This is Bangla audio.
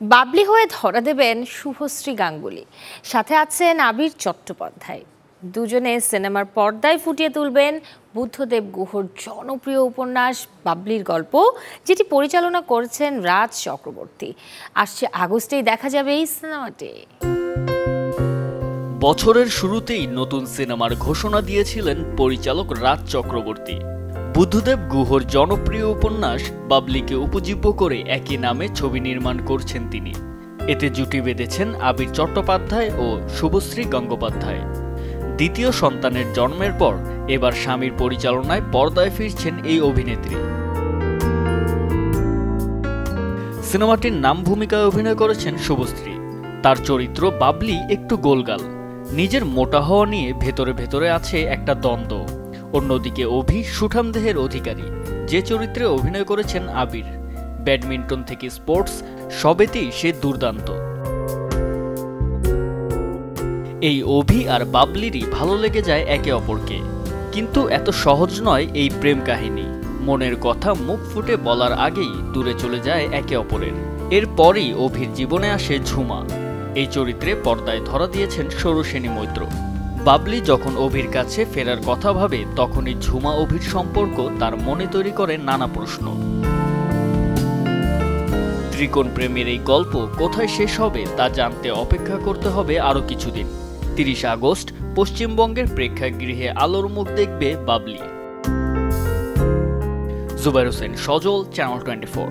বাবলি হয়ে ধরা দেবেন শুভশ্রী গাঙ্গুলি, সাথে আছেন আবির চট্টোপাধ্যায়। দুজনে সিনেমার পর্দায় ফুটিয়ে তুলবেন বুদ্ধদেব গুহর জনপ্রিয় উপন্যাস বাবলির গল্প, যেটি পরিচালনা করেছেন রাজ চক্রবর্তী। আসছে আগস্টেই দেখা যাবে এই সিনেমাটি। বছরের শুরুতেই নতুন সিনেমার ঘোষণা দিয়েছিলেন পরিচালক রাজ চক্রবর্তী। বুদ্ধদেব গুহর জনপ্রিয় উপন্যাস বাবলিকে উপজীব্য করে একই নামে ছবি নির্মাণ করছেন তিনি। এতে জুটি বেঁধেছেন আবির চট্টোপাধ্যায় ও শুভশ্রী গঙ্গোপাধ্যায়। দ্বিতীয় সন্তানের জন্মের পর এবার স্বামীর পরিচালনায় পর্দায় ফিরছেন এই অভিনেত্রী। সিনেমাটির নাম ভূমিকায় অভিনয় করেছেন শুভশ্রী। তার চরিত্র বাবলি একটু গোলগাল, নিজের মোটা হওয়া নিয়ে ভেতরে ভেতরে আছে একটা দ্বন্দ্ব। অন্যদিকে অভি সুঠাম দেহের অধিকারী, যে চরিত্রে অভিনয় করেছেন আবির। ব্যাডমিন্টন থেকে স্পোর্টস, সবেতেই সে দুর্দান্ত। এই অভি আর বাবলিরই ভালো লেগে যায় একে অপরকে, কিন্তু এত সহজ নয় এই প্রেম কাহিনী। মনের কথা মুখ ফুটে বলার আগেই দূরে চলে যায় একে অপরের। এরপরই অভির জীবনে আসে ঝুমা। এই চরিত্রে পর্দায় ধরা দিয়েছেন সৌরসেনী মৈত্র। বাবলি যখন অভির কাছে ফেরার কথা ভাবে, তখনই ঝুমা অভির সম্পর্ক তার মনে তৈরি করে নানা প্রশ্ন। ত্রিকোণ প্রেমের এই গল্প কোথায় শেষ হবে তা জানতে অপেক্ষা করতে হবে আরও কিছুদিন। 30 আগস্ট পশ্চিমবঙ্গের প্রেক্ষাগৃহে আলোর মুখ দেখবে বাবলি। জুবাইর হোসেন সজল, চ্যানেল 24।